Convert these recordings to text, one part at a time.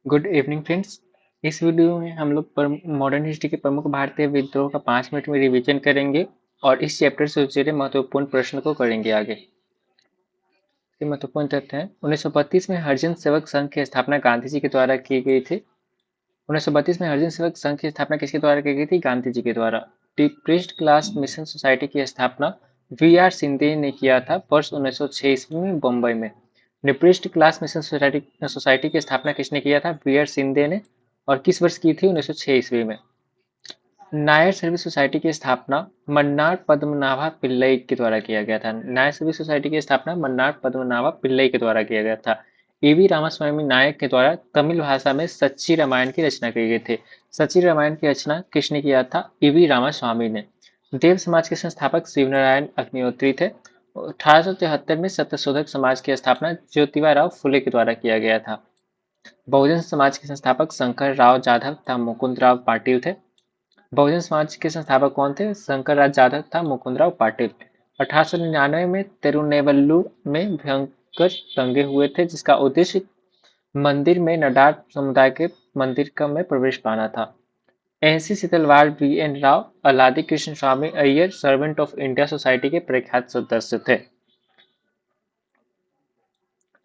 Good evening friends. इस video में हम लोग मॉडर्न हिस्ट्री के प्रमुख भारतीय विद्रोह का 5 मिनट में रिवीजन करेंगे और इस चैप्टर से जुड़े महत्वपूर्ण प्रश्न को करेंगे आगे। ये महत्वपूर्ण तथ्य है। 1932 में हरिजन सेवक संघ की स्थापना गांधी जी के द्वारा की गई थी। 1932 में हरिजन सेवक संघ की स्थापना किसके द्वारा की गई थी? गांधी जी के द्वारा। डिप्रेस्ड क्लास मिशन सोसाइटी की स्थापना वी आर सिंधे ने किया था वर्ष 1906 ईस्वी में बम्बई में। डिप्रेस्ड क्लास मिशन सोसाइटी की स्थापना किसने किया था? वी आर सिंधे ने। और किस वर्ष की थी? 1906 ईस्वी में। नायर सर्विस सोसाइटी की स्थापना मन्नार पद्मनाभा पिल्लई के द्वारा किया गया था। नायर सर्विस सोसाइटी की स्थापना मन्नार पद्मनाभा पिल्लई के द्वारा किया गया था। ईवी रामास्वामी नायक के द्वारा तमिल भाषा में सच्ची रामायण की रचना की गई थी। सच्ची रामायण की रचना किसने किया था? ईवी रामास्वामी ने। देव समाज के संस्थापक शिवनारायण अग्निहोत्री थे। 1873 में सत्यशोधक समाज की स्थापना ज्योतिबा राव फुले के द्वारा किया गया था। बहुजन समाज के संस्थापक शंकर राव जाधव तथा मुकुंद राव पाटिल थे। बहुजन समाज के संस्थापक कौन थे? शंकरराज जाधव तथा मुकुंदराव पाटिल। 1899 में तिरुनेवल्लूर में भयंकर दंगे हुए थे जिसका उद्देश्य मंदिर में नडार समुदाय के मंदिर का में प्रवेश पाना था। N C Setalvad B N Rao Alladi Krishnaswami Ayyar servant of India society के प्रख्यात सदस्य थे।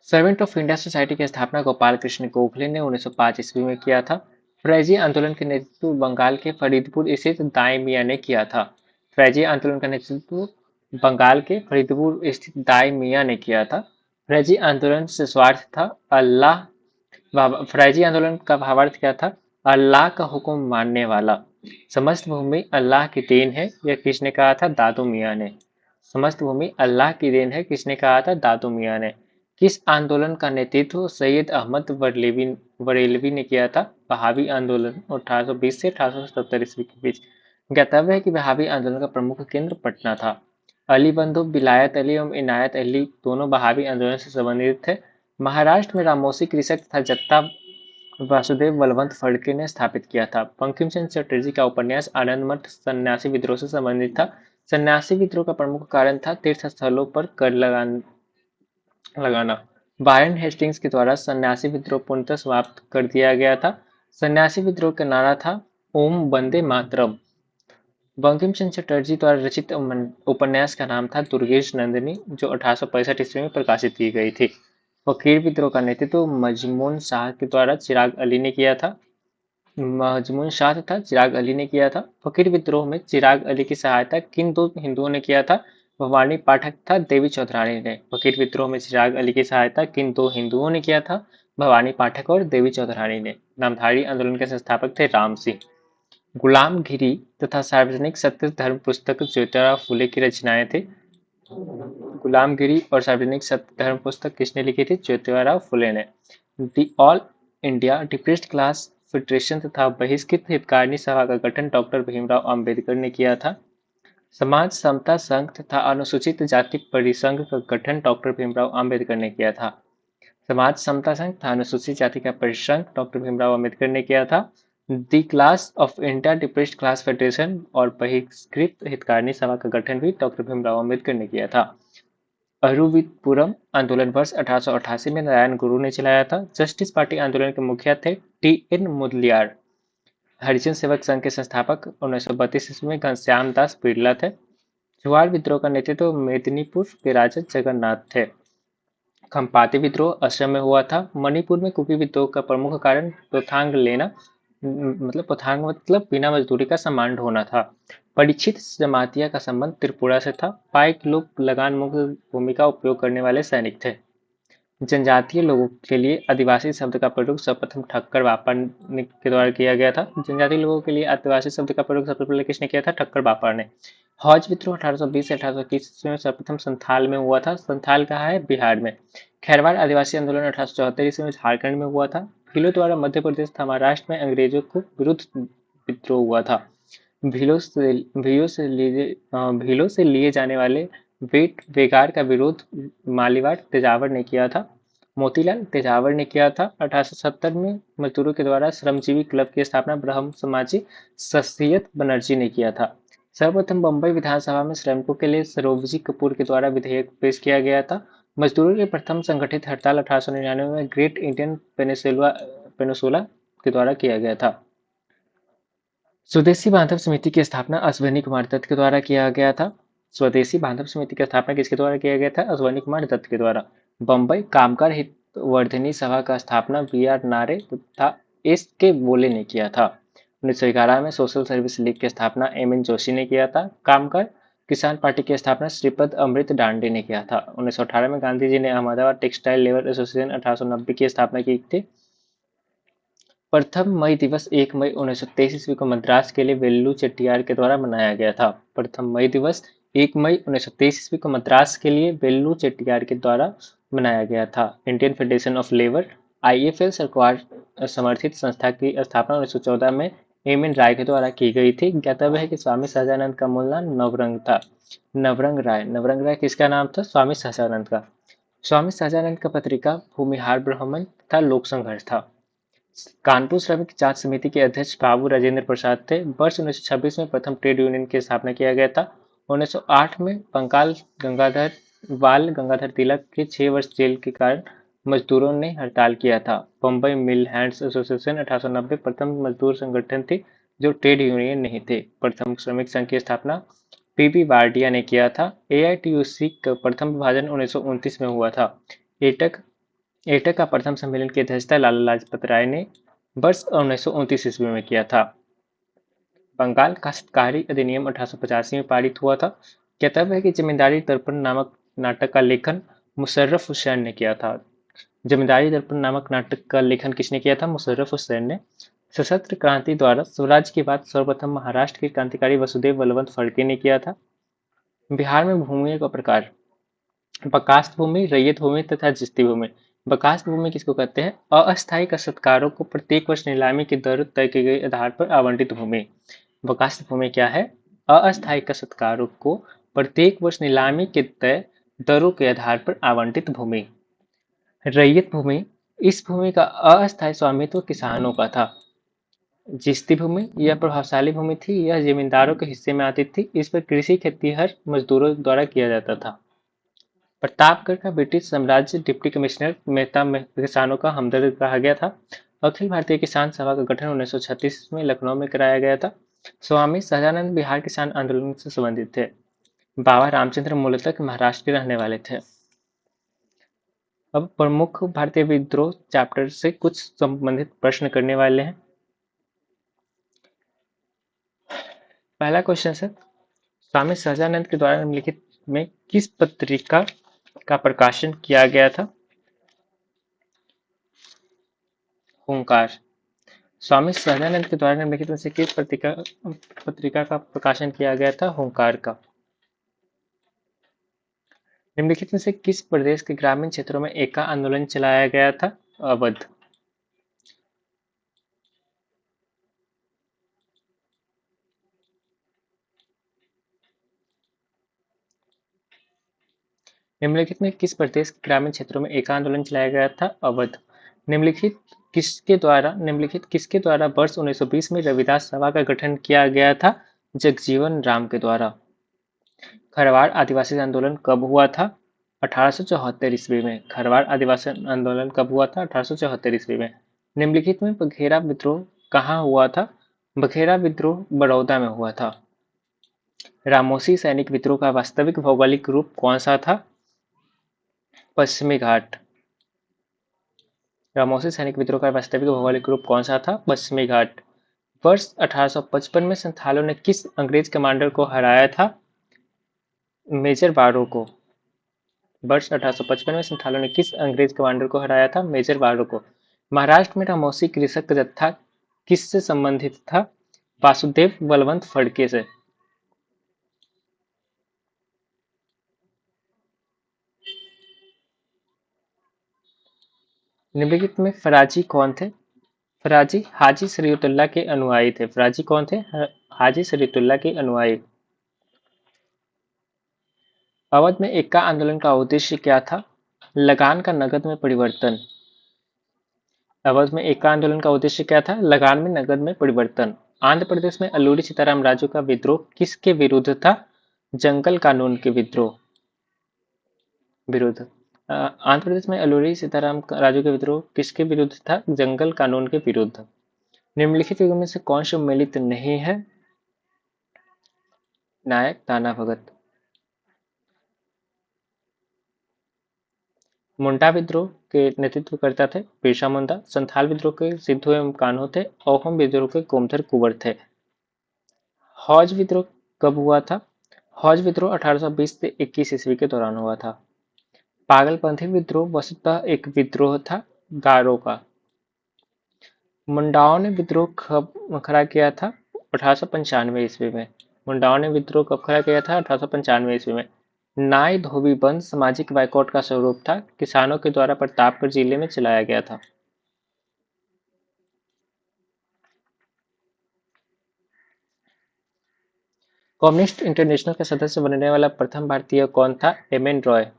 सर्वेंट ऑफ इंडिया सोसाइटी की स्थापना गोपाल कृष्ण गोखले ने 1905 ईस्वी में किया था। फैजी आंदोलन के नेतृत्व बंगाल के फरीदपुर स्थित दाई मियाँ ने किया था। फैजी आंदोलन का नेतृत्व बंगाल के फरीदपुर स्थित दाई मियाँ ने किया था। फैजी आंदोलन से स्वार्थ था अल्लाह। फैजी आंदोलन का भावार्थ क्या था? अल्लाह का हुक्म मानने वाला। समस्त भूमि अल्लाह की देन है, यह किसने कहा था? दादू मियाँ ने। समस्त भूमि अल्लाह की देन है किसने कहा था? दादू मियाँ ने। किस आंदोलन का नेतृत्व सैयद अहमद बरेलवी ने किया था? वहाबी आंदोलन 1820 से 1870 ईस्वी के बीच। ज्ञातव्य है कि वहाबी आंदोलन का प्रमुख केंद्र पटना था। अली बंधु विलायत अली एवं इनायत अली दोनों वहाबी आंदोलन से संबंधित थे। महाराष्ट्र में रामोसी कृषक तथा जत्ता वासुदेव बलवंत फड़के ने स्थापित किया था। बंकिम चंद्र चटर्जी का उपन्यास आनंद मठ सन्यासी विद्रोह से संबंधित था। सन्यासी विद्रोह का प्रमुख कारण था तीर्थ स्थलों पर कर लगाना। वारेन हेस्टिंग्स के द्वारा सन्यासी विद्रोह पूर्णतः समाप्त कर दिया गया था। सन्यासी विद्रोह का नारा था ओम वंदे मातरम। बंकिम चंद्र चटर्जी द्वारा रचित उपन्यास का नाम था दुर्गेश नंदिनी, जो 1865 ईस्वी में प्रकाशित की गई थी। फकीर विद्रोह का नेतृत्व मजमून शाह के द्वारा चिराग अली ने किया था। मजमून शाह तथा चिराग अली ने किया था। फकीर विद्रोह में चिराग अली की सहायता किन दो हिंदुओं ने किया था? भवानी पाठक तथा देवी चौधरानी ने। फकीर विद्रोह में चिराग अली की सहायता किन दो हिंदुओं ने किया था? भवानी पाठक और देवी चौधरानी ने। नामधारी आंदोलन के संस्थापक थे राम सिंह। गुलामगिरी तथा सार्वजनिक सत्य धर्म पुस्तक ज्योतिराव फुले की रचनाएं थी। गुलामगिरी और सार्वजनिक सत्य धर्म पुस्तक किसने लिखी थी? ज्योतिराव फुले ने। The all India depressed class federation तथा बहिष्कृत हितकारिणी सभा का गठन डॉक्टर भीमराव अंबेडकर ने किया था। समाज समता संघ तथा अनुसूचित जाति परिसंघ का गठन डॉक्टर भीमराव अंबेडकर ने किया था। समाज समता संघ तथा अनुसूचित जाति का परिसंघ डॉक्टर भीमराव अंबेडकर ने किया था। The class of India depressed class federation और बहिष्कृत हितकारिणी सभा का गठन भी डॉक्टर भीमराव अंबेडकर ने किया था। अरुविपुरम आंदोलन वर्ष 1888 में नारायण गुरु ने चलाया था। जस्टिस पार्टी आंदोलन के मुखिया थे टी एन मुदलियार। हरिजन सेवक संघ के संस्थापक 1932 ईस्वी में घनश्याम दास बिरला थे। जुआर विद्रोह का नेतृत्व मेदिनीपुर के राजा जगन्नाथ थे। खम्पाती विद्रोह असम में हुआ था। मणिपुर में कुकी विद्रोह का प्रमुख कारण पोथांग लेना पोथांग मतलब बिना मजदूरी का सामान ढोना था। परीक्षित जमातिया का संबंध त्रिपुरा से था। पाइक लोग लगान मुक्त भूमि का उपयोग करने वाले सैनिक थे। जनजातीय लोगों के लिए आदिवासी शब्द का प्रयोग सर्वप्रथम ठक्कर बापा के द्वारा किया गया था। जनजातीय लोगों के लिए आदिवासी शब्द का प्रयोग सबसे पहले किसने किया था? ठक्कर बापा ने। हौज विद्रोह 1820 से 1821 ईस्वी में सर्वप्रथम संथाल में हुआ था। संथाल कहाँ है? बिहार में। खैरवाड़ आदिवासी आंदोलन 1874 ईस्वी में झारखंड में हुआ था। भीलों द्वारा मध्य प्रदेश तथा महाराष्ट्र में अंग्रेजों को विरुद्ध विद्रोह हुआ था। भीलों से लिए जाने वाले वेट वेगार का विरोध मालीवाड़ तेजावर ने किया था। मोतीलाल तेजावर ने किया था। 1870 में मजदूरों के द्वारा श्रमजीवी क्लब की स्थापना ब्रह्म समाजी शख्सियत बनर्जी ने किया था। सर्वप्रथम बम्बई विधानसभा में श्रमिकों के लिए सरोजजी कपूर के द्वारा विधेयक पेश किया गया था। मजदूरों की प्रथम संगठित हड़ताल 1899 में ग्रेट इंडियन पेनिसुला के द्वारा किया गया था। स्वदेशी बांधव समिति की स्थापना अश्विनी कुमार दत्त के द्वारा किया गया था। स्वदेशी बांधव समिति की स्थापना किसके द्वारा किया गया था? अश्विनी कुमार दत्त के द्वारा। बम्बई कामगार हितवर्धिनी सभा का स्थापना बी.आर. नारे तथा एस के बोले ने किया था। 1911 में सोशल सर्विस लीग की स्थापना एम.एन. जोशी ने किया था। कामगार किसान पार्टी की स्थापना श्रीपद अमृत डांडे ने किया था। 1918 में गांधी जी ने अहमदाबाद टेक्सटाइल लेबर एसोसिएशन 1890 की स्थापना की थी। प्रथम मई दिवस 1 मई 1923 ईस्वी को मद्रास के लिए वेल्लू चेट्टियार के द्वारा मनाया गया था। प्रथम मई दिवस 1 मई 1923 ईस्वी को मद्रास के लिए वेल्लू चेट्टियार के द्वारा मनाया गया था। Indian federation of labour IFL सरकार समर्थित संस्था की स्थापना 1914 में एम.एन. राय के द्वारा की गई थी। ज्ञातव्य है कि स्वामी सहजानंद का मूल नाम नवरंग था। नवरंग राय किसका नाम था? स्वामी सहजानंद का। स्वामी सहजानंद का पत्रिका भूमिहार ब्राह्मण तथा लोक संघर्ष था। कानपुर श्रमिक जांच समिति के अध्यक्ष बाबू राजेंद्र प्रसाद थे। वर्ष 1926 में प्रथम ट्रेड यूनियन की स्थापना किया गया था। 1908 में बाल गंगाधर तिलक के 6 वर्ष जेल के कारण मजदूरों ने हड़ताल किया था। बम्बई मिल हैंड्स एसोसिएशन 1890 प्रथम मजदूर संगठन थी जो ट्रेड यूनियन नहीं थे। प्रथम श्रमिक संघ की स्थापना पी.बी. वार्डिया ने किया था। एआईटीयूसी का प्रथम विभाजन 1929 में हुआ था। एटक का प्रथम सम्मेलन की अध्यक्षता लाला लाजपत राय ने वर्ष 1929 ईस्वी में किया था। बंगाल काश्तकारी अधिनियम 1885 में पारित हुआ था। कहता है कि जमींदारी दर्पण नामक नाटक का लेखन मुशर्रफ हुसैन ने किया था। जमींदारी दर्पण नामक नाटक का लेखन किसने किया था? मुशर्रफ हुसैन ने। सशस्त्र क्रांति द्वारा स्वराज की बात सर्वप्रथम महाराष्ट्र के क्रांतिकारी वसुदेव बलवंत फड़के ने किया था। बिहार में भूमि का प्रकार बकास्त भूमि, रैयत भूमि तथा जिस्ती भूमि। बकास्त भूमि किसको कहते हैं? अस्थायी काश्तकारों को प्रत्येक वर्ष नीलामी की दर तय की गई आधार पर आवंटित भूमि। बकास्त भूमि क्या है? अस्थायी काश्तकारों को प्रत्येक वर्ष नीलामी के तय दरों के आधार पर आवंटित भूमि। रैयत भूमि, इस भूमि का अस्थायी स्वामित्व किसानों का था। जिस्ती भूमि यह प्रभावशाली भूमि थी, यह जमींदारों के हिस्से में आती थी। इस पर कृषि खेतीहर मजदूरों द्वारा किया जाता था। प्रतापगढ़ का ब्रिटिश साम्राज्य डिप्टी कमिश्नर मेहता किसानों का हमदर्द कहा गया था। अखिल भारतीय किसान सभा का गठन 1936 में लखनऊ में कराया गया था। स्वामी सहजानंद बिहार किसान आंदोलन से संबंधित थे। बाबा रामचंद्र मूलतः महाराष्ट्र के रहने वाले थे। अब प्रमुख भारतीय विद्रोह चैप्टर से कुछ संबंधित प्रश्न करने वाले हैं। पहला क्वेश्चन है, स्वामी सहजानंद के द्वारा निम्नलिखित में किस पत्रिका का प्रकाशन किया गया था? हुंकार। स्वामी सहजानंद के द्वारा निम्नलिखित में से किस पत्रिका का प्रकाशन किया गया था? हुंकार का। निम्नलिखित में से किस प्रदेश के ग्रामीण क्षेत्रों में एका आंदोलन चलाया गया था? अवध। निम्नलिखित में किस प्रदेश के ग्रामीण क्षेत्रों में एका आंदोलन चलाया गया था? अवध। निम्नलिखित किसके द्वारा वर्ष 1920 में रविदास सभा का गठन किया गया था? जगजीवन राम के द्वारा। खरवाड़ आदिवासी आंदोलन कब हुआ था? 1874 ईस्वी में। खरवाड़ आदिवासी आंदोलन कब हुआ था? 1874 ईस्वी में। निम्नलिखित में बघेरा विद्रोह कहाँ हुआ था? बघेरा विद्रोह बड़ौदा में हुआ था। रामोसी सैनिक विद्रोह का वास्तविक भौगोलिक रूप कौन सा था? पश्चिमी घाट। रामोसी सैनिक विद्रोह का वास्तविक भौगोलिक रूप कौन सा था? पश्चिमी घाट। वर्ष 1855 में संथालों ने किस अंग्रेज कमांडर को हराया था? मेजर बारो को। वर्ष 1855 में संथालों ने किस अंग्रेज कमांडर को हराया था? मेजर बारो को। महाराष्ट्र में रामोसी कृषक जत्था किससे संबंधित था? वासुदेव बलवंत फड़के से। निम्नलिखित में फराजी कौन थे? फराजी हाजी शरीयतुल्लाह के अनुयायी थे। फराजी कौन थे? हाजी शरीयतुल्लाह के अनुयायी। अवध में एका आंदोलन का उद्देश्य क्या था? लगान का नकद में परिवर्तन। अवध में एका आंदोलन का उद्देश्य क्या था? लगान में नकद में परिवर्तन। आंध्र प्रदेश में अल्लूरी सीताराम राजू का विद्रोह किसके विरुद्ध था? जंगल कानून के विद्रोह विरुद्ध। आंध्र प्रदेश में अलूरी सीताराम राजू का विद्रोह किसके विरुद्ध था? जंगल कानून के विरुद्ध। निम्नलिखित युगों में से कौन सम्मिलित नहीं है? नायक ताना भगत। मुंडा विद्रोह के नेतृत्व करता थे बिरसा मुंडा। संथाल विद्रोह के सिद्धू एवं कान्हो थे। अहोम विद्रोह के गोमधर कुंवर थे। हौज विद्रोह कब हुआ था? हौज विद्रोह 1820 से 21 ईस्वी के दौरान हुआ था। पागलपंथी विद्रोह वस्तुतः एक विद्रोह था गारो का। मुंडाओं ने विद्रोह कब खड़ा किया था? 1895 ईस्वी में। मुंडाओं ने विद्रोह कब खड़ा किया था? 1895 ईस्वी में। नाई धोबी बंद सामाजिक बाइकॉट का स्वरूप था। किसानों के द्वारा प्रतापगढ़ जिले में चलाया गया था। कम्युनिस्ट इंटरनेशनल का सदस्य बनने वाला प्रथम भारतीय कौन था? एम.एन. रॉय।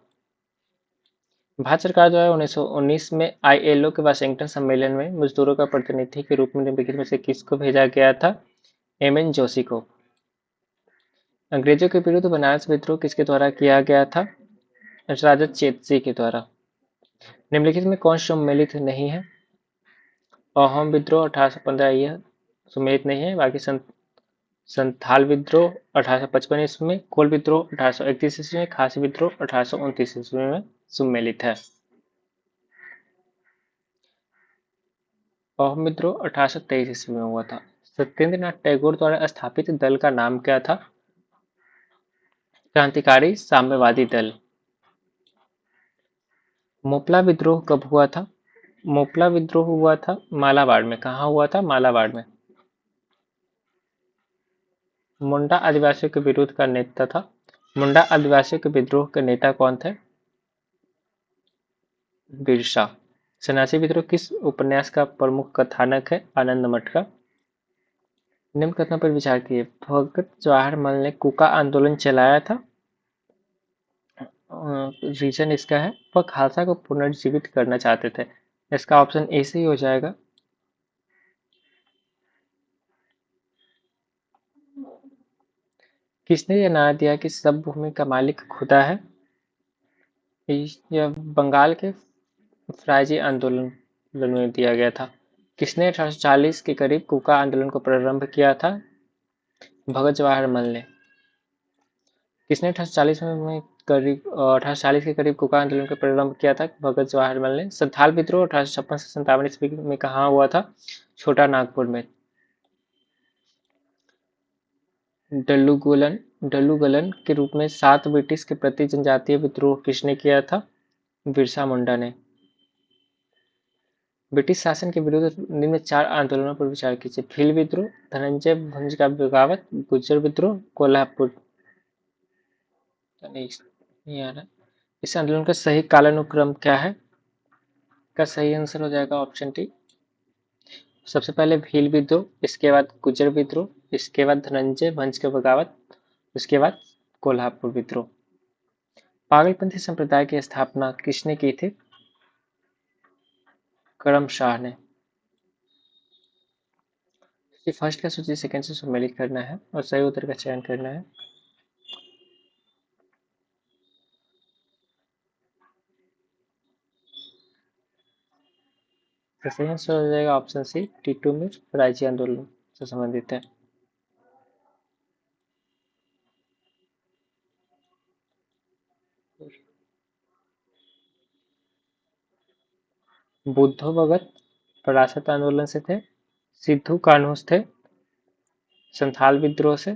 भारत सरकार द्वारा 1919 में आईएलओ के वाशिंगटन सम्मेलन में मजदूरों का प्रतिनिधि के रूप में निम्नलिखित में से किसको भेजा गया था? एम.एन. जोशी को। अंग्रेजों के विरुद्ध बनारस विद्रोह किसके द्वारा किया गया था? राजा चेतसी के द्वारा। निम्नलिखित में कौन सम्मिलित नहीं है? अहोम विद्रोह 1815 यह सम्मिलित नहीं है। बाकी संथाल विद्रोह 1855 ईस्वी में, कोल विद्रोह 1831 ईस्वी में, खासी विद्रोह 1829 ईस्वी में सम्मिलित है। अहोम विद्रोह 1823 ईस्वी में हुआ था। सत्येंद्र नाथ टैगोर द्वारा स्थापित दल का नाम क्या था? क्रांतिकारी साम्यवादी दल। मोपला विद्रोह कब हुआ था? मोपला विद्रोह हुआ था मालाबार में। कहाँ हुआ था? मालाबार में। मुंडा आदिवासियों के विरोध का नेता था। मुंडा आदिवासियों के विद्रोह के नेता कौन थे? बिरसा। सन्यासी विद्रोह किस उपन्यास का प्रमुख कथानक है? आनंद मठ का। निम्न कथनों पर विचार कीजिए। भगत जवाहर मल ने कुका आंदोलन चलाया था। रीजन इसका है वह खालसा को पुनर्जीवित करना चाहते थे। इसका ऑप्शन ए से ही हो जाएगा। किसने यह नारा दिया कि सब भूमि का मालिक खुदा है? यह बंगाल के फराजी आंदोलन में दिया गया था। किसने 1840 के करीब कुका आंदोलन को प्रारंभ किया था? भगत जवाहर मल ने। किसने 1840 में करीब 1840 के करीब कुका आंदोलन का प्रारंभ किया था? भगत जवाहर मल ने। संथाल विद्रोह 1856 से 57 ईस्वी में कहाँ हुआ था? छोटा नागपुर में। डल्लूगलन के रूप में 7 ब्रिटिश के प्रति जनजातीय विद्रोह किसने किया था? बिरसा मुंडा ने। ब्रिटिश शासन के विरुद्ध निम्न 4 आंदोलनों पर विचार कीजिए। भील विद्रोह, धनंजय भंज का बगावत, गुर्जर विद्रोह, कोल्हापुर। नहीं आ रहा। इस आंदोलन का सही कालानुक्रम क्या है? का सही आंसर हो जाएगा ऑप्शन डी। सबसे पहले भील विद्रोह, इसके बाद गुर्जर विद्रोह, इसके बाद धनंजय भंज का बगावत, उसके बाद कोल्हापुर विद्रोह। पागलपंथी संप्रदाय की स्थापना किसने की थी? करम शाह ने। फर्स्ट का सूची सेकंड से सम्मिलित करना है और सही उत्तर का चयन करना है। तो सही आंसर हो जाएगा ऑप्शन सी। टीटू में राज्य आंदोलन से संबंधित है। बुद्धो भगत विरासत आंदोलन से थे। सिद्धू कान्हू थे संथाल विद्रोह से।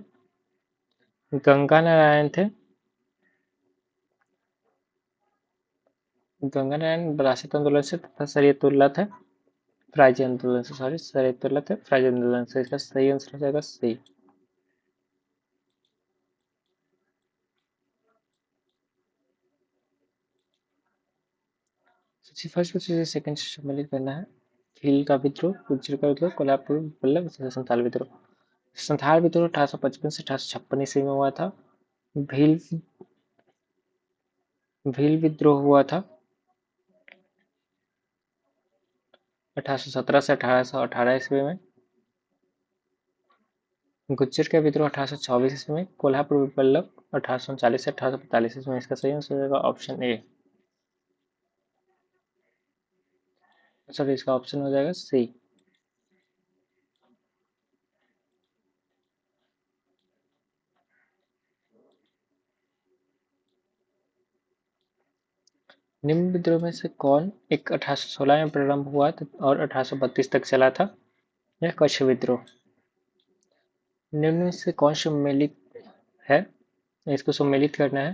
गंगा नारायण थे। गंगा नारायण विरासत आंदोलन से तथा शरीयतुल्लाह थे फराजी आंदोलन से। सॉरी, शरीयतुल्लाह थे फराजी आंदोलन से। इसका सही आंसर हो जाएगा सी। फर्स्ट को सेकंड से सम्मिलित करना है। भील का विद्रोह, गुर्जर का विद्रोह, कोल्हापुर बल्लभ, संथाल विद्रोह। संथाल विद्रोह 1855 से 1856 ईस्वी में हुआ था। भील भील विद्रोह हुआ था 1817 से 1818 ईस्वी में। गुज्जर का विद्रोह 1824 ईस्वी में। कोल्हापुर बल्लभ 1839 से 1845 ईस्वी में। इसका सही आंसर हो जाएगा ऑप्शन ए। सॉरी, इसका ऑप्शन हो जाएगा सी। निम्न विद्रोह में से कौन एक 1816 में प्रारंभ हुआ और 1832 तक चला था? यह कच्छ विद्रोह। निम्न में से कौन सम्मिलित है? इसको सम्मिलित करना है।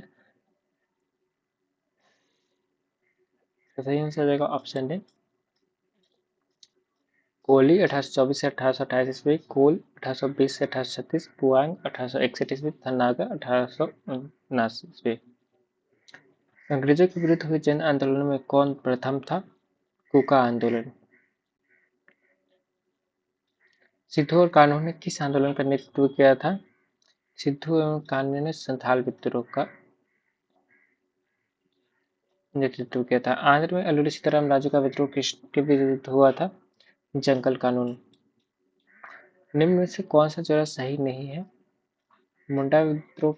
तो सही आंसर रहेगा ऑप्शन ए, कोहली 1824 से 1828 ईस्वी, कोल 1820 से 1836, पुआंग 1861 ईस्वी, थन्नागा 1879 ईस्वी। अंग्रेजों के विरुद्ध हुए जन आंदोलन में कौन प्रथम था? कूका आंदोलन। सिद्धू और कान्हू ने किस आंदोलन का नेतृत्व किया था? सिद्धू एवं कान्हू ने संथाल विद्रोह का नेतृत्व किया था। आंध्र में अल्लूरी सीताराम राजू का विद्रोह किसके विरुद्ध हुआ था? जंगल कानून। निम्न में से कौन सा जोड़ा सही नहीं है? मुंडा विद्रोह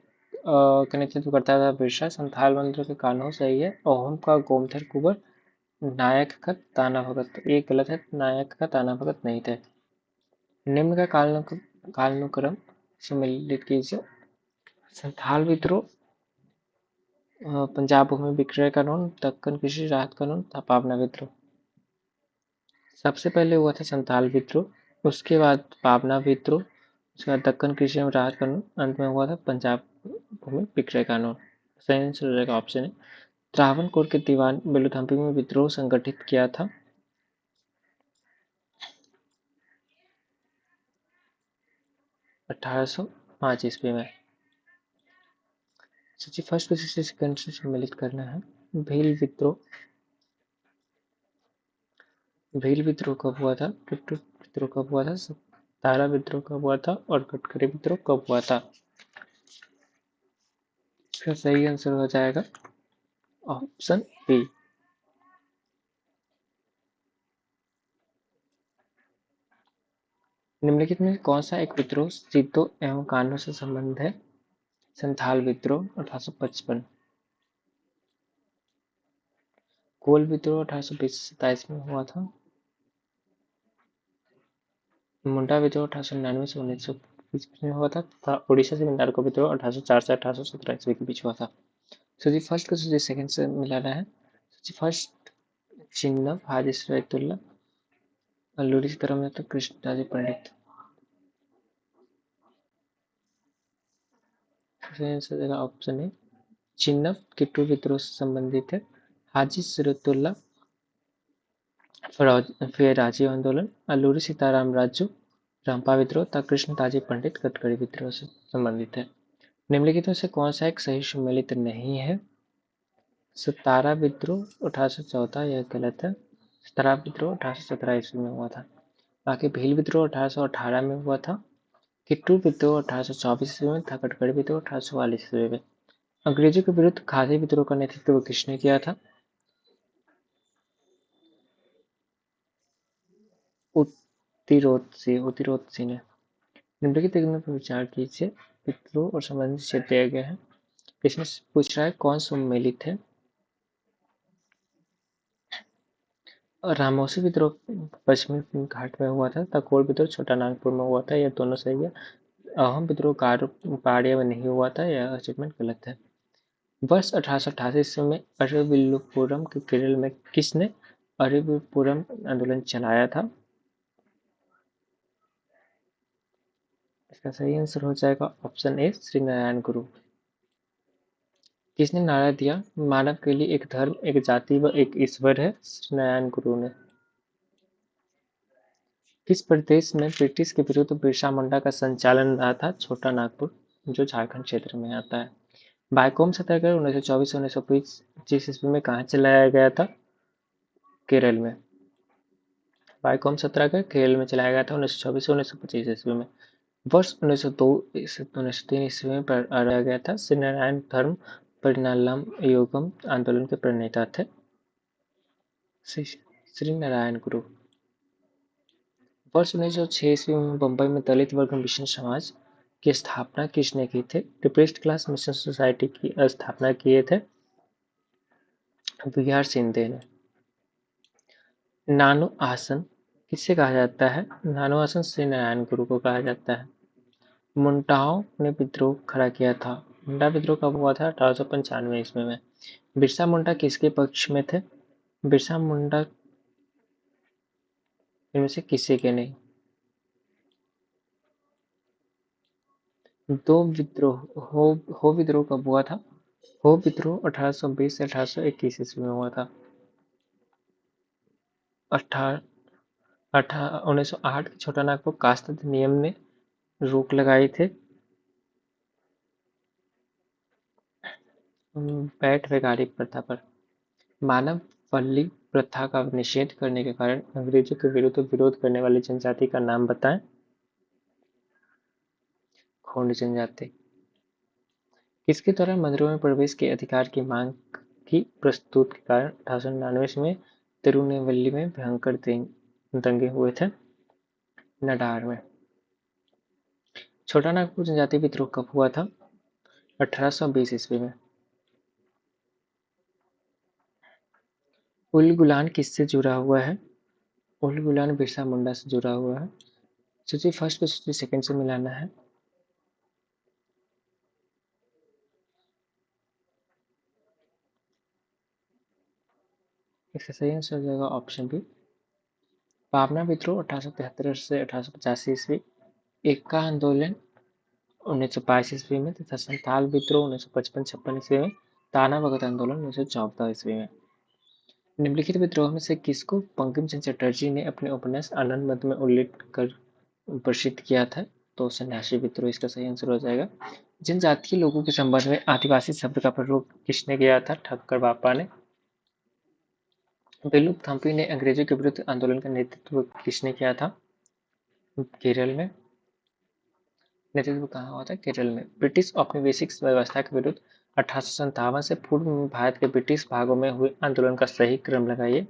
का नेतृत्व करता था बिरसा, संथाल विद्रोह के कान्हू सही है, अहोम का गोमथर कुंवर, नायक का ताना भगत। ये गलत है, नायक का ताना भगत नहीं थे। निम्न का कालानुक्रम सम्मिलित कीजिए। संथाल विद्रोह, पंजाब भूमि विक्रय कानून, दक्कन कृषि राहत कानून था पाबना विद्रोह। सबसे पहले हुआ था संथाल विद्रोह, उसके बाद पाबना विद्रोह, उसके बाद दक्कन कृषि एवं राहत कानून, अंत में हुआ था पंजाब भूमि विक्रय कानून। सही आंसर हो जाएगा ऑप्शन है। त्रावणकोर के दीवान बेलूथम्पी में विद्रोह संगठित किया था? 1805 ईस्वी में। सोचिए फर्स्ट को सेकंड से सम्मिलित करना है। भील विद्रोह, भील विद्रोह कब हुआ था? टिप्पू विद्रोह कब हुआ था? तारा विद्रोह कब हुआ था? और कटकरी विद्रोह कब हुआ था? इसका सही आंसर हो जाएगा ऑप्शन बी। निम्नलिखित में कौन सा एक विद्रोह सिद्धू एवं कान्हू से संबंध है? संथाल विद्रोह 1855, कोल विद्रोह 1820-27 में हुआ था, मुंडा विद्रोह 1899 से 1920 में हुआ था तथा उड़ीसा जमींदार का विद्रोह 1804 से 1817 ईस्वी के बीच हुआ था। सूची फर्स्ट को सूची सेकंड से मिलाना है। सूची फर्स्ट चिन्नब हाजी सिराजुद्दौला, अल्लूरी सीताराम यादव, कृष्णराज पंडित। ऑप्शन है चिन्नब किट्टू विद्रोह से संबंधित है, हाजी सिराजुद्दौला फिर राजीव आंदोलन, अल्लूरी सीताराम राजू रामपा विद्रोह तथा कृष्णताजी पंडित कटकरी विद्रोह से संबंधित है। निम्नलिखित में से कौन सा एक सही सम्मिलित नहीं है? सतारा विद्रोह 1814, यह गलत है। सतारा विद्रोह 1817 ईस्वी में हुआ था। बाकी भील विद्रोह 1818 में हुआ था, किट्टू विद्रोह 1824 ईस्वी में था, कटकड़ी विद्रोह 1844 ईस्वी में। अंग्रेजों के विरुद्ध खादी विद्रोह का नेतृत्व किसने किया था? उत्तिरोत सिंह ने। निम्नलिखित पर विचार कीजिए, विद्रोह और संबंधित क्षेत्र दिया गया है। इसमें पूछ रहा है कौन सम्मिलित है? रामोसी विद्रोह पश्चिमी घाट में हुआ था, तकोर विद्रोह छोटा नागपुर में हुआ था, यह दोनों सही है। अहम विद्रोह पहाड़िया में नहीं हुआ था, यह स्टेटमेंट गलत है। वर्ष 1888 ईस्वी में अरविल्लुपुरम के केरल में किसने अरविल्लुपुरम आंदोलन चलाया था? इसका सही आंसर हो जाएगा ऑप्शन ए, श्री नारायण गुरु। किसने नारा दिया मानव के लिए एक धर्म, एक जाति व एक ईश्वर है? श्री नारायण गुरु ने। किस प्रदेश में ब्रिटिश के विरुद्ध बिरसा मुंडा का संचालन रहा था? छोटा नागपुर, जो झारखंड क्षेत्र में आता है। बायकोम सत्याग्रह 1924 से 1925 ईस्वी में कहाँ चलाया गया था? केरल में। बायकोम सत्याग्रह केरल में चलाया गया था 1924 से 1925 ईस्वी में। वर्ष 1902 से 1903 ईस्वी में प्रारंभ गया था। श्री नारायण धर्म परिणालम योगम आंदोलन के प्रणेता थे श्री नारायण गुरु। वर्ष 1906 ईस्वी में बंबई में दलित वर्ग मिशन समाज की स्थापना किसने की थी? डिप्रेस्ड क्लास मिशन सोसाइटी की स्थापना किए थे बी आर शिंदे ने। नानो आसन किसे कहा जाता है? नानो आसन श्री नारायण गुरु को कहा जाता है। मुंटाओं ने विद्रोह खड़ा किया था। मुंडा विद्रोह कब हुआ था? 1895 ईस्वी में। बिरसा मुंडा किसके पक्ष में थे? बिरसा मुंडा इनमें से किसी के नहीं। दो विद्रोह हो विद्रोह कब हुआ था? हो विद्रोह 1820 से 1821 ईस्वी में हुआ था। 1908 के छोटा नागपुर कास्ट अधिनियम ने रोक लगाई थी बैट व्यापारी प्रथा पर। मानव वल्ली प्रथा का निषेध करने के कारण अंग्रेजों के विरुद्ध विरोध करने वाली जनजाति का नाम बताएं। खोंड जनजाति। किसके द्वारा मंदिरों में प्रवेश के अधिकार की मांग की प्रस्तुत के कारण 1899 में तिरुनेलवेली में भयंकर दंगे हुए थे? नडार में। छोटा नागपुर जनजाति विद्रोह कब हुआ था? 1820 ईस्वी में। उल गुलान किससे जुड़ा हुआ है? उल गुलान बिरसा मुंडा से जुड़ा हुआ है। सूची फर्स्ट को सूची सेकंड से मिलाना है। इसका सही आंसर हो जाएगा ऑप्शन बी। पावना विद्रोह 1873 से 1885 ईस्वी, एका आंदोलन 1922 ईस्वी में तथा संथाल विद्रोह 1955-56 ईस्वी में, ताना भगत आंदोलन 1914 ईस्वी में। निम्नलिखित विद्रोह में से किसको बंकिम चंद्र चटर्जी ने अपने उपन्यास आनंद मद में उल्लेख कर प्रसिद्ध किया था? तो सन्यासी विद्रोह इसका सही आंसर हो जाएगा। जनजातीय लोगों के संबंध में आदिवासी शब्द का प्रयोग किसने किया था? ठक्कर बापा ने। विलुप्त हम्पी ने अंग्रेजों के विरुद्ध आंदोलन का नेतृत्व किसने किया था? केरल में। नेतृत्व कहाँ हुआ था? केरल में। ब्रिटिश औपनिवेशिक व्यवस्था के विरुद्ध 1857 से पूर्व में भारत के ब्रिटिश भागों में हुए आंदोलन का सही क्रम लगाइए।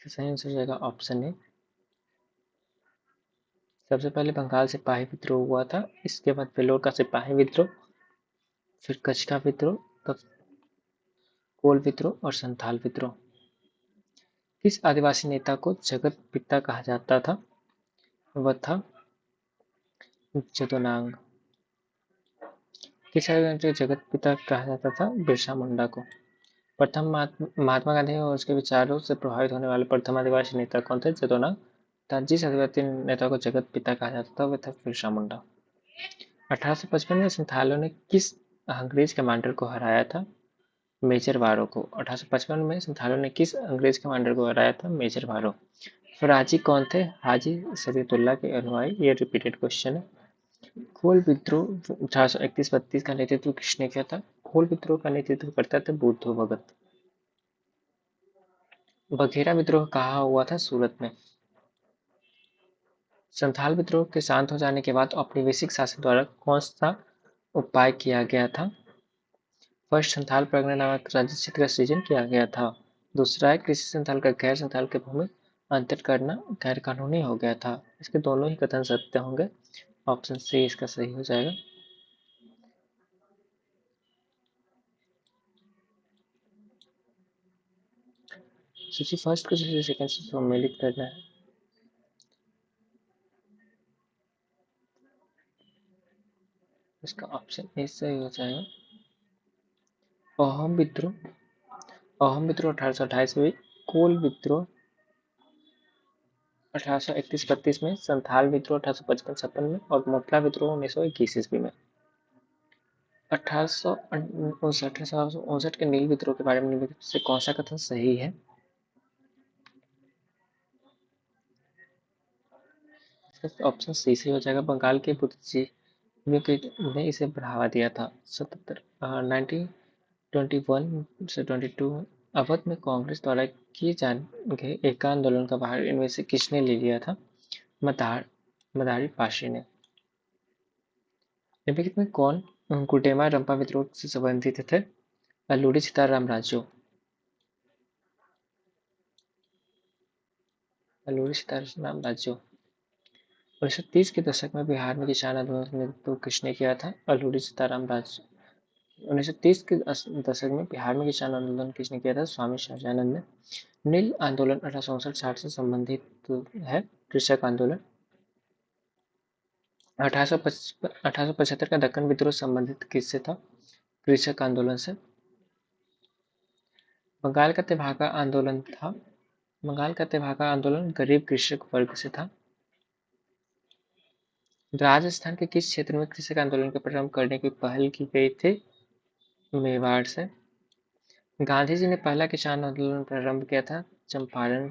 सही आंसर हो जाएगा ऑप्शन ए। सबसे पहले बंगाल सिपाही विद्रोह हुआ था, इसके बाद वेलोर का सिपाही विद्रोह, फिर कच्छ का विद्रोह, तब कोल विद्रोह और संथाल विद्रोह। किस आदिवासी नेता को जगत पिता कहा जाता था? वह था जदोनांग। किस आदिवासी को जगत पिता कहा जाता था? बिरसा मुंडा को। प्रथम महात्मा गांधी और उसके विचारों से प्रभावित होने वाले प्रथम आदिवासी नेता कौन थे? जदोनांग। जिस आदिवासी नेता को जगत पिता कहा जाता था वह था बिरसा मुंडा। 1855 में संथालों ने किस अंग्रेज कमांडर को हराया था? मेजर वारो को। 1855 में संथालों ने किस अंग्रेज कमांडर को हराया था? मेजर वारो। फराजी कौन थे? हाजी सदीतुल्ला के अनुयायी। ये रिपीटेड क्वेश्चन है। कोल विद्रोह 1831-32 का नेतृत्व किसने किया था? कोल विद्रोह का नेतृत्व करता था बुद्धू भगत। बघेरा विद्रोह कहाँ हुआ था? सूरत में। संथाल विद्रोह के शांत हो जाने के बाद औपनिवेशिक शासन द्वारा कौन सा उपाय किया गया था? फर्स्ट, संथाल परगना नामक राज्य क्षेत्र का सृजन किया गया था। दूसरा है कृषि संथाल का गैर संथाल के भूमि अंतर करना गैर कानूनी हो गया था। इसके दोनों ही कथन सत्य होंगे। ऑप्शन सी इसका सही हो जाएगा। सूची फर्स्ट को सूची सेकंड से सम्मिलित करना है। इसका ऑप्शन ए सही हो जाएगा। अहोम विद्रोह 1828 में, कोल विद्रोह 1831-32 में, संथाल विद्रोह 1855-56 में और मोटला विद्रोह 1921 ईस्वी में। 1859 के नील विद्रोह के बारे में निम्नलिखित से कौन सा कथन सही है? ऑप्शन सी सही हो जाएगा। बंगाल के बुद्धिजीवियों ने इसे बढ़ावा दिया था। 1921 से 22 अवध में कांग्रेस द्वारा किए जाने गए एक आंदोलन का भाग इनमें से किसने ले लिया था? मदारी पाशी ने। निम्नलिखित में कौन कुटेमा रंपा विद्रोह से संबंधित थे? अल्लूरी सीताराम राजू। अल्लूरी सीताराम राजू। 1930 के दशक में बिहार में किसान आंदोलन का नेतृत्व किसने किया था? अल्लूरी सीताराम राजू। 1930 के दशक में बिहार में किसान आंदोलन किसने किया था? स्वामी सहजानंद ने। नील आंदोलन 1859-60 से संबंधित है। कृषक आंदोलन 1875 का दक्कन विद्रोह संबंधित किससे था? कृषक आंदोलन से। बंगाल का तेभागा आंदोलन था। बंगाल का तेभागा आंदोलन गरीब कृषक वर्ग से था। राजस्थान के किस क्षेत्र में कृषक आंदोलन का प्रारंभ करने की पहल की गई थी? मेवाड़ से। गांधी जी ने पहला किसान आंदोलन प्रारंभ किया था। चंपारण।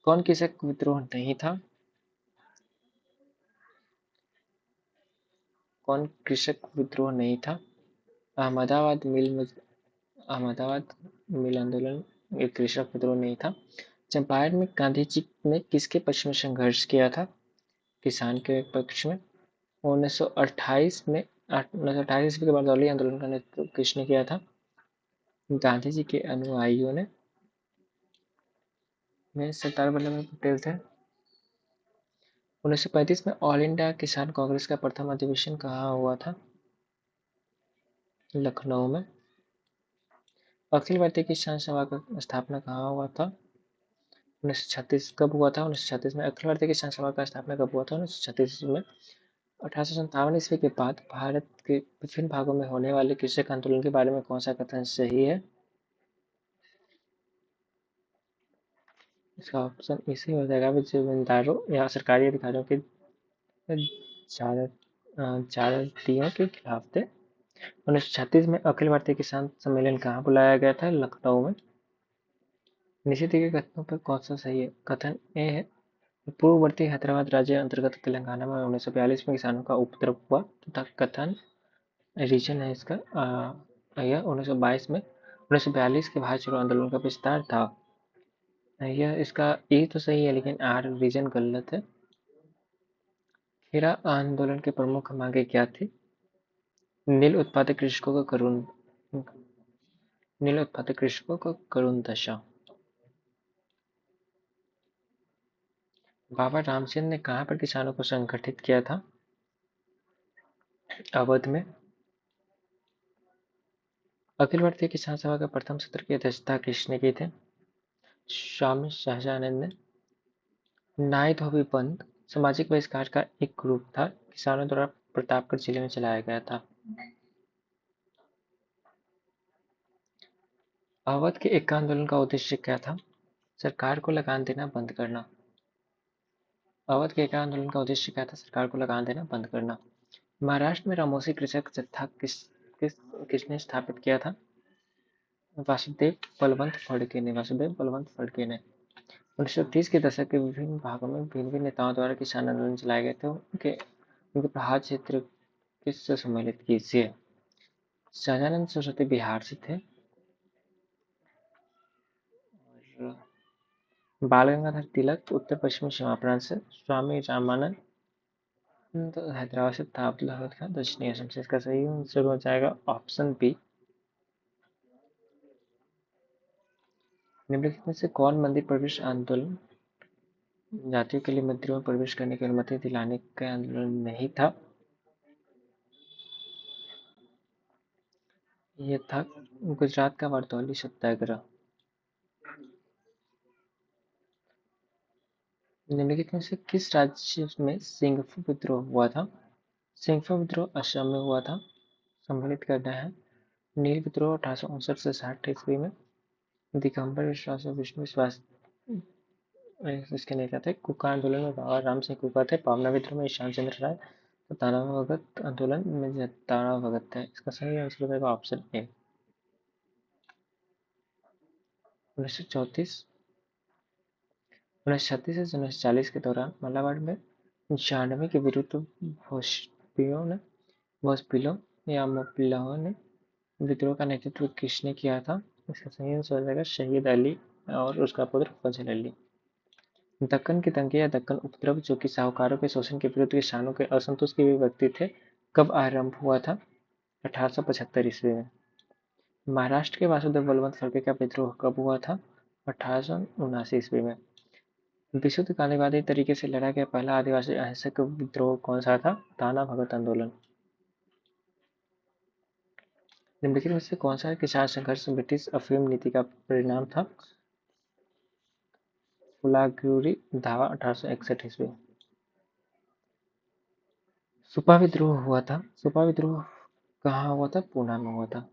कौन कृषक विद्रोह नहीं था? कौन कृषक विद्रोह नहीं था? अहमदाबाद अहमदाबाद मिल आंदोलन एक कृषक विद्रोह नहीं था। चंपारण में गांधी जी ने किसके पक्ष में संघर्ष किया था? किसान के पक्ष में। 1928 में 1928 ईस्वी के बारदौली आंदोलन का नेतृत्व किसने किया था? गांधी जी के अनुयायियों ने। सरदार वल्लभ भाई पटेल थे। 1935 में ऑल इंडिया किसान कांग्रेस का प्रथम अधिवेशन कहाँ हुआ था? लखनऊ में। अखिल भारतीय किसान सभा का स्थापना कहाँ हुआ था? 1936 कब हुआ था? 1936 में। अखिल भारतीय किसान सभा का स्थापना कब हुआ था? 1936 में। 1857 ईस्वी के बाद भारत के विभिन्न भागों में होने वाले कृषक आंदोलन के बारे में कौन सा कथन सही है? इसका ऑप्शन इसी हो जाएगा। जमींदारों या सरकारी अधिकारियों के ज्यादतियों के खिलाफ थे। 1936 में अखिल भारतीय किसान सम्मेलन कहाँ बुलाया गया था? लखनऊ में। नीचे दिए गए कथनों पर कौन सा सही है? कथन ए है, पूर्ववर्ती हैदराबाद राज्य अंतर्गत तेलंगाना में 1942 में किसानों का उपद्रव हुआ तथा कथन रीजन है इसका यह 1922 में 1942 के भारत छोड़ो आंदोलन का विस्तार था। यह इसका ए तो सही है लेकिन आर रीजन गलत है। खेरा आंदोलन की प्रमुख मांगे क्या थी? नील उत्पादक कृषकों का करुण दशा। बाबा रामचंद्र ने कहाँ पर किसानों को संगठित किया था? अवध में। अखिल भारतीय किसान सभा का प्रथम सत्र की अध्यक्षता किसने की थी? स्वामी सहजानंद ने। नाई धोबी बंद सामाजिक बहिष्कार का एक रूप था, किसानों द्वारा प्रतापगढ़ जिले में चलाया गया था। अवध के एक आंदोलन का उद्देश्य क्या था? सरकार को लगान देना बंद करना। अवध के एक आंदोलन का उद्देश्य क्या था? सरकार को लगान देना बंद करना। महाराष्ट्र में रामोसी कृषक जत्था किसने स्थापित किया था? वासुदेव बलवंत फड़के ने। 1930 के दशक के विभिन्न भागों में भिन्न नेताओं द्वारा किसान आंदोलन चलाए गए थे। उनके प्रहार क्षेत्र किससे सम्मिलित कीजिए? सहजानंद सरस्वती बिहार से थे। बाल गंगाधर तिलक उत्तर पश्चिमी सीमा प्रांत से। स्वामी रामानंद हैदराबाद से था। अब्दुल हमीद खान दक्षिणी असम से। इसका सही आंसर हो जाएगा ऑप्शन बी। निम्नलिखित में से कौन मंदिर प्रवेश आंदोलन जातियों के लिए मंदिरों में प्रवेश करने की अनुमति दिलाने का आंदोलन नहीं था? यह था गुजरात का बारदौली सत्याग्रह। निम्नलिखित में से किस राज्य में सिंगफू विद्रोह हुआ था? सिंगफू विद्रोह असम में हुआ था। सम्मिलित करना है। नील विद्रोह 1859 से 60 ईस्वी में। दिगंबर विश्वास और विष्णु विश्वास इसके नेता थे। कुका आंदोलन में बाबा राम सिंह कुका थे। पावना विद्रोह में ईशान चंद्र राय। तो ताना भगत आंदोलन में ताना भगत थे। इसका सही आंसर हो जाएगा ऑप्शन ए। 1934 1936 से 1940 के दौरान मालाबार में जानवी के विरुद्ध भोसपिलों या मोपिल्लों ने विद्रोह का नेतृत्व किसने किया था? इसका सही आंसर हो जाएगा शहीद अली और उसका पुत्र फजल अली। दक्कन की दंगे या दक्कन उपद्रव, जो कि साहूकारों के शोषण के विरुद्ध किसानों के असंतोष के अभिव्यक्ति थे, कब आरंभ हुआ था? 1875 ईस्वी में। महाराष्ट्र के वासुदेव बलवंत फड़के का विद्रोह कब हुआ था? 1879 ईस्वी में। विशुद्ध गांधीवादी तरीके से लड़ा गया पहला आदिवासी अहिंसक विद्रोह कौन सा था? ताना भगत आंदोलन। निम्नलिखित में से कौन सा किसान संघर्ष ब्रिटिश अफीम नीति का परिणाम था? फुलागिरी धावा 1861 ईस्वी। सुपा विद्रोह हुआ था। सुपा विद्रोह कहाँ हुआ था? पूना में हुआ था।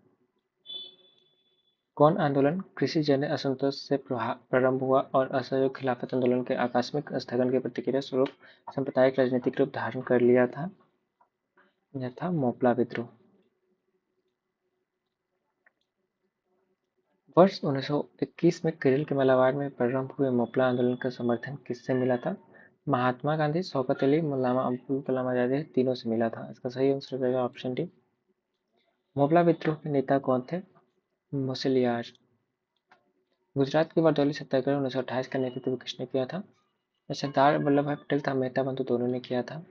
कौन आंदोलन कृषि जन असंतोष से प्रारंभ हुआ और असहयोग खिलाफत आंदोलन के आकस्मिक स्थगन की प्रतिक्रिया स्वरूप सांप्रदायिक राजनीतिक रूप धारण कर लिया था? यह था मोपला विद्रोह। वर्ष 1921 में केरल के मलाबार में प्रारंभ हुए मोपला आंदोलन का समर्थन किससे मिला था? महात्मा गांधी, शौकत अली, मौलाना अबुल कलाम आजाद तीनों से मिला था। इसका सही आंसर हो जाएगा ऑप्शन डी। मोपला विद्रोह के नेता कौन थे? मुसलियार। गुजरात की बरदौली सत्याग्रह 1928 का नेतृत्व किसने किया था? सरदार वल्लभ भाई पटेल था मेहता बंधु दोनों ने किया था।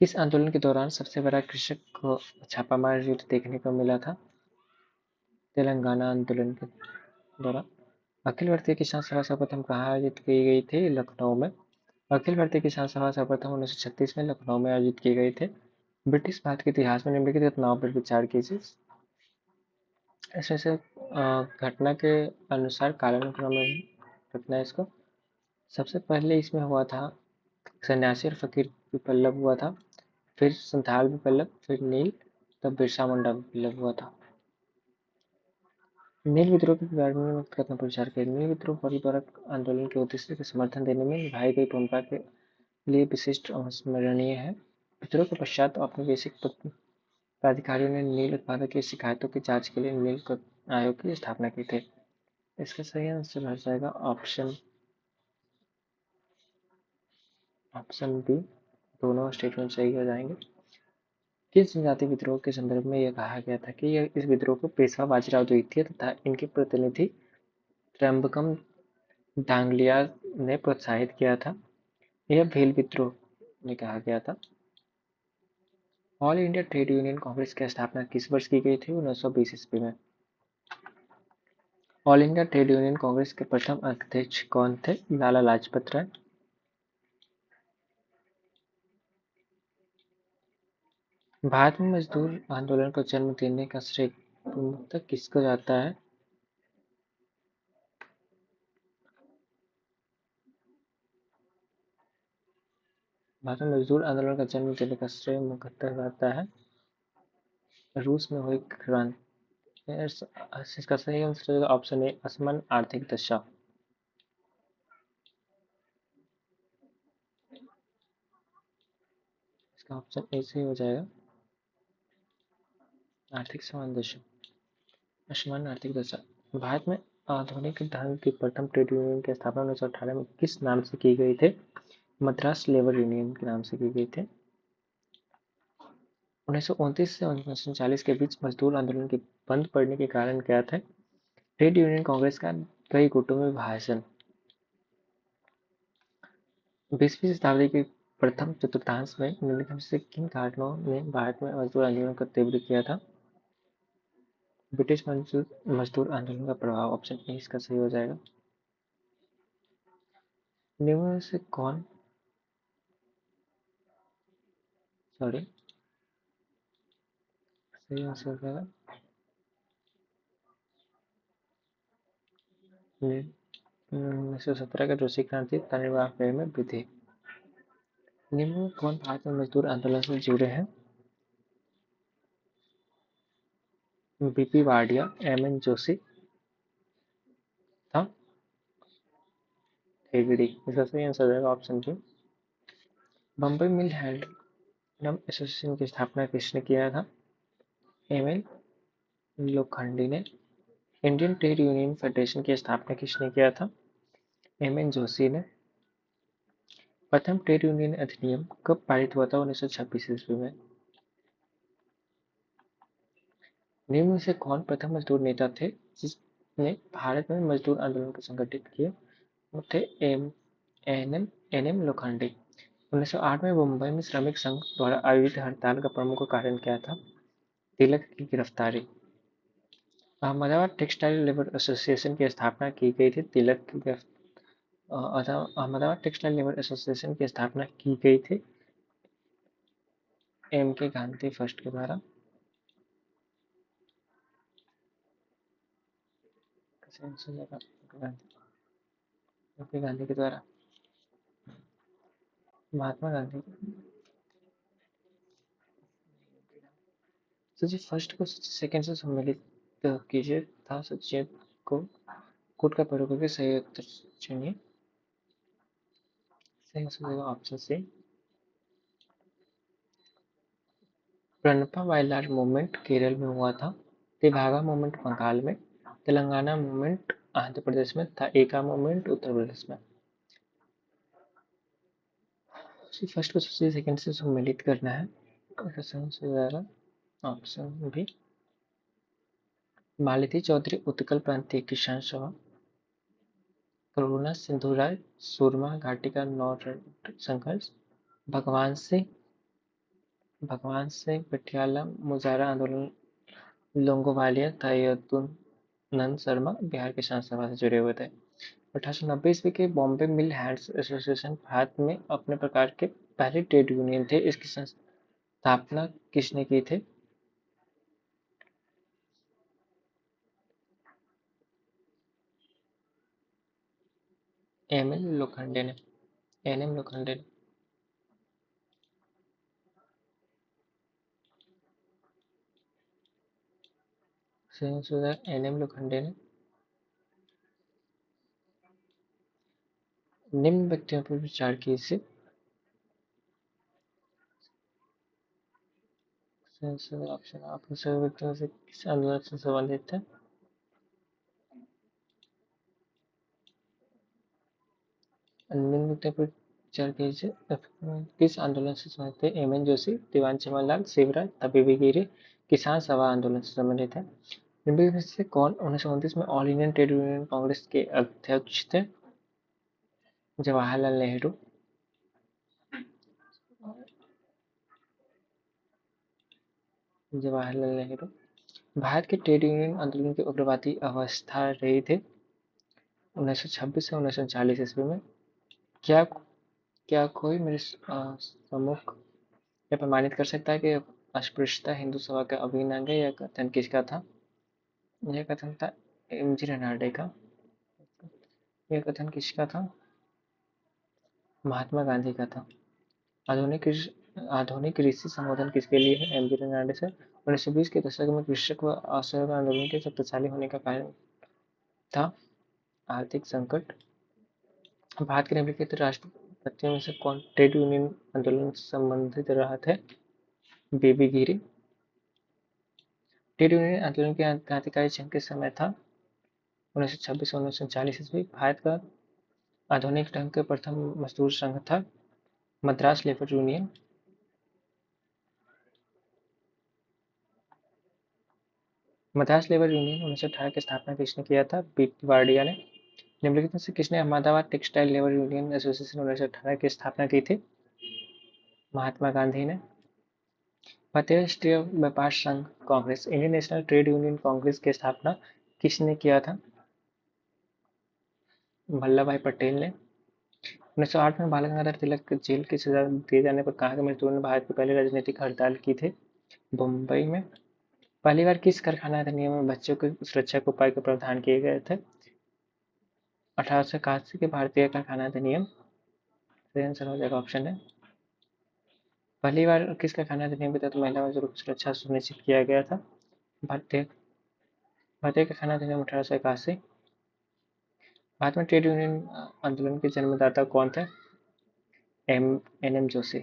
किस आंदोलन के दौरान सबसे बड़ा कृषक को छापामार युद्ध देखने को मिला था? तेलंगाना आंदोलन के दौरान। अखिल भारतीय किसान सभा सर्वप्रथम कहाँ आयोजित की गई थी? लखनऊ में। अखिल भारतीय किसान सभा सर्वप्रथम 1936 में लखनऊ में आयोजित किए गए थे। ब्रिटिश भारत के इतिहास में निम्नलिखित घटनाओं पर विचार कीजिए। ऐसे घटना के अनुसार कालानुक्रम में रखना है इसको। सबसे पहले इसमें हुआ था सन्यासी और फकीर विप्लव हुआ था, फिर संथाल विप्लव, फिर नील, तब बिरसा मुंडा विप्लव हुआ था। नील विद्रोह के बारे में मुक्त करना पर विचार करें। नील विद्रोह परिवारक आंदोलन के उद्देश्य के समर्थन देने में निभाई गई भूमिका के लिए विशिष्ट और स्मरणीय है। विद्रोह के पश्चात औपनिवेशिक पदाधिकारियों ने नील उत्पादक की शिकायतों की जांच के लिए नील आयोग की स्थापना की थी। इसका सही आंसर हो जाएगा ऑप्शन बी। दोनों स्टेटमेंट सही हो जाएंगे। किस जनजाति विद्रोह के संदर्भ में यह कहा गया था कि यह इस विद्रोह को पेशवा बाजीराव द्वितीय तथा इनके प्रतिनिधि त्र्यंबकम डांगलिया ने प्रोत्साहित किया था? यह भील विद्रोह में कहा गया था। All India trade union Congress की स्थापना किस वर्ष की गई थी? 1920 ईस्वी में। All India trade union Congress के प्रथम अध्यक्ष कौन थे? लाला लाजपत राय। भारत में मजदूर आंदोलन को जन्म देने का श्रेय पूर्णतः किसको जाता है? भारत में मजदूर आंदोलन का जन्म देने का श्रेय मुख्यतः जाता है रूस में हुई क्रांति। इसका सही आंसर ऑप्शन ए, असमान आर्थिक दशा। इसका ऑप्शन ए सही हो जाएगा, आर्थिक समान दशा, असमान आर्थिक दशा। भारत में आधुनिक ढंग की प्रथम ट्रेड यूनियन की स्थापना 1918 में किस नाम से की गई थे? मद्रास लेबर यूनियन के नाम से की गई थी। 1929 से 1939 के बीच मजदूर आंदोलन के बंद पड़ने के कारण क्या थे? ट्रेड यूनियन कांग्रेस का कई गुटों में विभाजन। 20वीं शताब्दी के प्रथम चतुर्थांश में निम्नलिखित में से किन कारणों ने भारत में मजदूर आंदोलन को तीव्र किया था? ब्रिटिश मजदूर आंदोलन का प्रभाव, ऑप्शन ए इसका सही हो जाएगा। निम्न में से कौन सॉरी सही आंसर हो जाएगा 1917 का रूसी क्रांति निर्वाह में वृद्धि। निम्न में कौन भारत में मजदूर आंदोलन से जुड़े हैं? B P Wadia, M N Joshi था हेगड़े। इसका सही आंसर हो जाएगा option B. Bombay mill handloom association की स्थापना किसने किया था? एम एन लोखंडी ने। इंडियन ट्रेड यूनियन फेडरेशन की स्थापना किसने किया था? एम एन जोशी ने। प्रथम ट्रेड यूनियन अधिनियम कब पारित हुआ था? 1926 ईस्वी में। निम्न में से कौन प्रथम मजदूर नेता थे जिसने भारत में मजदूर आंदोलन को संगठित किया? वो थे एन एम लोखंडे। 1908 में मुंबई में श्रमिक संघ द्वारा आयोजित हड़ताल का प्रमुख कारण क्या था? तिलक की गिरफ्तारी। अहमदाबाद टेक्सटाइल लेबर एसोसिएशन की स्थापना की गई थी तिलक की अहमदाबाद टेक्सटाइल लेबर एसोसिएशन की स्थापना की गई थी एम के गांधी फर्स्ट के द्वारा। गांधी के द्वारा महात्मा गांधी। तो जी फर्स्ट को सेकंड से सम्मिलित कीजिए था सचिव को कोड का प्रयोग करके सही उत्तर चुनिए। सही आंसर होगा ऑप्शन सी। प्रणपा वायलार मूवमेंट केरल में हुआ था, तेभागा मूवमेंट बंगाल में, तेलंगाना मूवमेंट आंध्र प्रदेश में था, एका मूवमेंट उत्तर प्रदेश में। फर्स्ट को सेकंड से सम्मिलित करना है। ऑप्शन भी मालती चौधरी उत्कल प्रांतीय किसान सभा, करुणा सिंधुराय सुरमा घाटी का नौरड संघर्ष, भगवान सिंह पटियाला मुजाहरा आंदोलन, लोंगोवालिया नंद शर्मा बिहार किसान सभा से जुड़े हुए थे। 1890 ईस्वी के बॉम्बे मिल हैंड्स एसोसिएशन भारत में अपने प्रकार के पहले ट्रेड यूनियन थे। इसकी स्थापना किसने की थी? एम एल लोखंडे ने, एन एम लोखंडे ने। एन एम लोखंडे ने। निम्न व्यक्तियों पर विचार कीजिए। ऑप्शन आपके सभी व्यक्तियों से किस आंदोलन से संबंधित है? निम्न व्यक्तियों पर विचार कीजिए। किस आंदोलन से संबंधित है? एम एन जोशी, दीवान चमनलाल, शिवराज, तबीबी गिरी, किसान सभा आंदोलन से संबंधित है। निम्न में से कौन 1929 में all Indian trade union Congress के अध्यक्ष थे? जवाहरलाल नेहरू। जवाहरलाल नेहरू। भारत के ट्रेड यूनियन आंदोलन की उग्रवादी अवस्था रही थी 1926 से 1940 ईस्वी में। क्या क्या कोई मेरे सम्मुख यह प्रमाणित कर सकता है कि अस्पृश्यता हिंदू सभा का अभिन्न अंग है? यह कथन किसका था? यह कथन था एम जी रनाडे का। यह कथन किसका था? महात्मा गांधी का था। आधुनिक कृषि संबोधन किसके लिए है? एम जी रनाडे से। 1920 के दशक में कृषक व असहयोग आंदोलन के शक्तिशाली होने का कारण था आर्थिक संकट। भारत के निम्नलिखित राष्ट्रपतियों में से कौन ट्रेड यूनियन आंदोलन से संबंधित रहा थे? बीबी गिरी। ट्रेड यूनियन आंदोलन की क्रांतिकारी जंग के समय था 1926 और 1940 ईस्वी। भारत का आधुनिक ढंग के प्रथम मजदूर संघ था Madras labour union. Madras labour union 1918 की स्थापना किसने किया था? बीपी वाडिया ने। निम्नलिखित में से किसने Ahmedabad textile labour union association 1918 की स्थापना की थी? महात्मा गांधी ने। भारतीय राष्ट्रीय व्यापार संघ Congress Indian national trade union Congress की स्थापना किसने किया था? वल्लभ भाई पटेल ने। 1908 में बाल गंगाधर तिलक को जेल की सजा दिए जाने पर कहाँ के मजदूरों ने भारत की पहली राजनीतिक हड़ताल की थी? मुंबई में। पहली बार किस कारखाना अधिनियम में बच्चों की सुरक्षा के उपाय के प्रावधान किए गए थे? 1881 के भारतीय कारखाना अधिनियम। सही आंसर हो जाएगा ऑप्शन है। पहली बार किस कारखाना अधिनियम के तहत महिला मजदूरों की सुरक्षा सुनिश्चित किया गया था? भारतीय भारतीय कारखाना अधिनियम 1881। भारत में ट्रेड यूनियन आंदोलन के जन्मदाता कौन थे? N M Joshi.